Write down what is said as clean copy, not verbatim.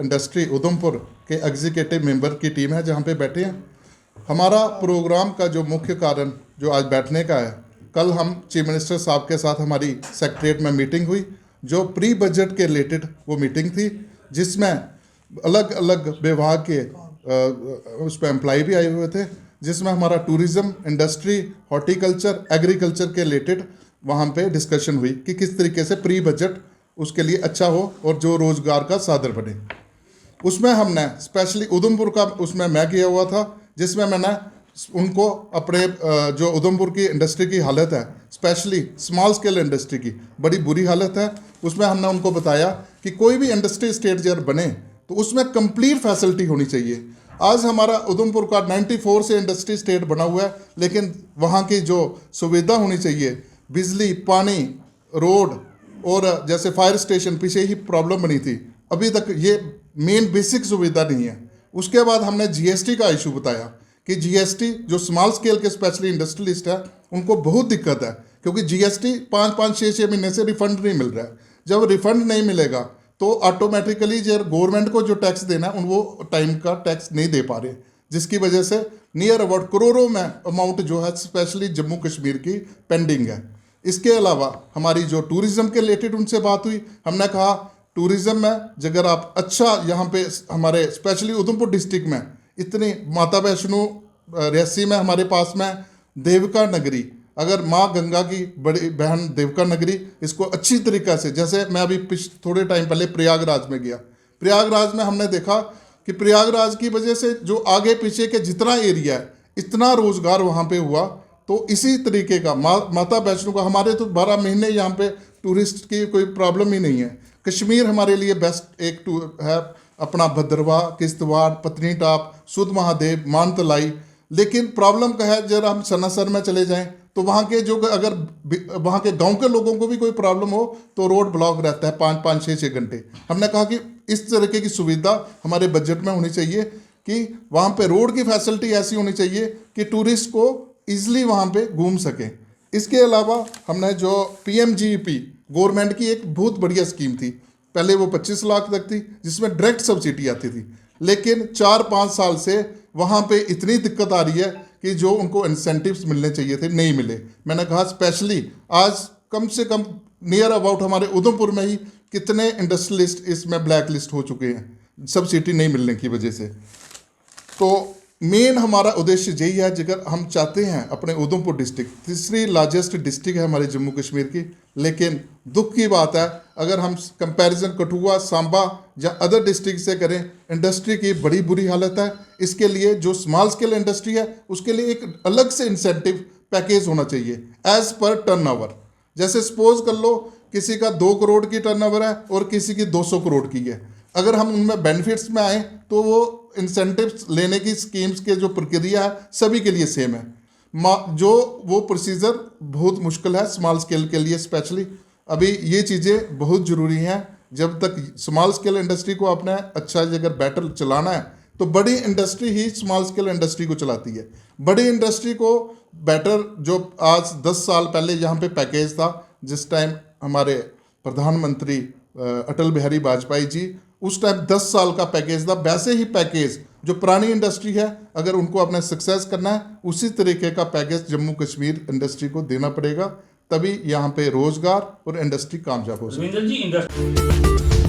Industry Udhampur के executive member की team है जहाँ पे बैठे हैं। हमारा प्रोग्राम का जो मुख्य कारण जो आज बैठने का है, कल हम चीफ मिनिस्टर साहब के साथ हमारी सेक्रेटरीट में मीटिंग हुई, जो प्री बजट के रिलेटेड वो मीटिंग थी, जिसमें अलग अलग विभाग के उस पर एम्प्लॉय भी आए हुए थे, जिसमें हमारा टूरिज़्म, इंडस्ट्री, हॉर्टिकल्चर, एग्रीकल्चर के रिलेटेड वहाँ पे डिस्कशन हुई कि किस तरीके से प्री बजट उसके लिए अच्छा हो और जो रोज़गार का साधन बने। उसमें हमने स्पेशली उधमपुर का उसमें मैं किया हुआ था, जिसमें मैंने उनको अपने जो उधमपुर की इंडस्ट्री की हालत है, स्पेशली स्मॉल स्केल इंडस्ट्री की बड़ी बुरी हालत है, उसमें हमने उनको बताया कि कोई भी इंडस्ट्री स्टेट जब बने तो उसमें कंप्लीट फैसिलिटी होनी चाहिए। आज हमारा उधमपुर का 94 से इंडस्ट्री स्टेट बना हुआ है, लेकिन वहाँ की जो सुविधा होनी चाहिए, बिजली, पानी, रोड और जैसे फायर स्टेशन पीछे ही प्रॉब्लम बनी थी, अभी तक ये मेन बेसिक सुविधा नहीं है। उसके बाद हमने जीएसटी का इशू बताया कि जीएसटी जो स्मॉल स्केल के स्पेशली इंडस्ट्रियलिस्ट है उनको बहुत दिक्कत है, क्योंकि जीएसटी 5-5, 6-6 महीने से रिफंड नहीं मिल रहा है। जब रिफंड नहीं मिलेगा तो ऑटोमेटिकली जो गवर्नमेंट को जो टैक्स देना है वो टाइम का टैक्स नहीं दे पा रहे, जिसकी वजह से नियर अबाउट करोड़ों में अमाउंट जो है स्पेशली जम्मू कश्मीर की पेंडिंग है। इसके अलावा हमारी जो टूरिज़्म के रिलेटेड उनसे बात हुई, हमने कहा टूरिज़्म में अगर आप अच्छा यहाँ पे हमारे स्पेशली उधमपुर डिस्ट्रिक्ट में इतनी माता वैष्णो, रियासी में हमारे पास में देविका नगरी, अगर माँ गंगा की बड़ी बहन देविका नगरी, इसको अच्छी तरीक़ा से, जैसे मैं अभी थोड़े टाइम पहले प्रयागराज में गया, प्रयागराज में हमने देखा कि प्रयागराज की वजह से जो आगे पीछे के जितना एरिया है इतना रोज़गार वहाँ पे हुआ। तो इसी तरीके का माता वैष्णो का हमारे तो 12 महीने यहाँ पे टूरिस्ट की कोई प्रॉब्लम ही नहीं है। कश्मीर हमारे लिए बेस्ट एक टूर है अपना भद्रवाह, किश्तवाड़, पत्नीटाप, सुध महादेव, मानतलाई। लेकिन प्रॉब्लम का है जब हम सनासर में चले जाएं तो वहाँ के जो अगर वहाँ के गांव के लोगों को भी कोई प्रॉब्लम हो तो रोड ब्लॉक रहता है 5-5, 6-6 घंटे। हमने कहा कि इस तरीके की सुविधा हमारे बजट में होनी चाहिए कि वहाँ पे रोड की फैसिलिटी ऐसी होनी चाहिए कि टूरिस्ट को ईजिली वहाँ पे घूम सकें। इसके अलावा हमने जो PMGEP गवर्नमेंट की एक बहुत बढ़िया स्कीम थी, पहले वो 25 लाख तक थी जिसमें डायरेक्ट सब्सिडी आती थी, लेकिन 4-5 साल से वहाँ पे इतनी दिक्कत आ रही है कि जो उनको इंसेंटिव्स मिलने चाहिए थे नहीं मिले। मैंने कहा स्पेशली आज कम से कम नियर अबाउट हमारे उधमपुर में ही कितने इंडस्ट्रियलिस्ट इसमें ब्लैक लिस्ट हो चुके हैं सब्सिडी नहीं मिलने की वजह से। तो मेन हमारा उद्देश्य यही है, जगह हम चाहते हैं अपने उधमपुर डिस्ट्रिक्ट तीसरी लार्जेस्ट डिस्ट्रिक्ट है हमारे जम्मू कश्मीर की, लेकिन दुख की बात है अगर हम कंपैरिजन कठुआ, सांबा या अदर डिस्ट्रिक्ट से करें, इंडस्ट्री की बड़ी बुरी हालत है। इसके लिए जो स्मॉल स्केल इंडस्ट्री है उसके लिए एक अलग से इंसेंटिव पैकेज होना चाहिए एज पर टर्नओवर। जैसे सपोज कर लो किसी का 2 करोड़ की टर्नओवर है और किसी की 200 करोड़ की है, अगर हम उनमें बेनिफिट्स में आए तो वो इंसेंटिव्स लेने की स्कीम्स के जो प्रक्रिया है सभी के लिए सेम है। जो वो प्रोसीजर बहुत मुश्किल है स्मॉल स्केल के लिए स्पेशली। अभी ये चीज़ें बहुत ज़रूरी हैं। जब तक स्मॉल स्केल इंडस्ट्री को अपने अच्छा अगर बेटर चलाना है तो बड़ी इंडस्ट्री ही स्मॉल स्केल इंडस्ट्री को चलाती है। बड़ी इंडस्ट्री को बेटर जो आज 10 साल पहले यहाँ पे पैकेज था, जिस टाइम हमारे प्रधानमंत्री अटल बिहारी वाजपेयी जी उस टाइम 10 साल का पैकेज था, वैसे ही पैकेज जो पुरानी इंडस्ट्री है अगर उनको अपने सक्सेस करना है उसी तरीके का पैकेज जम्मू कश्मीर इंडस्ट्री को देना पड़ेगा, तभी यहाँ पे रोजगार और इंडस्ट्री कामयाब हो सके।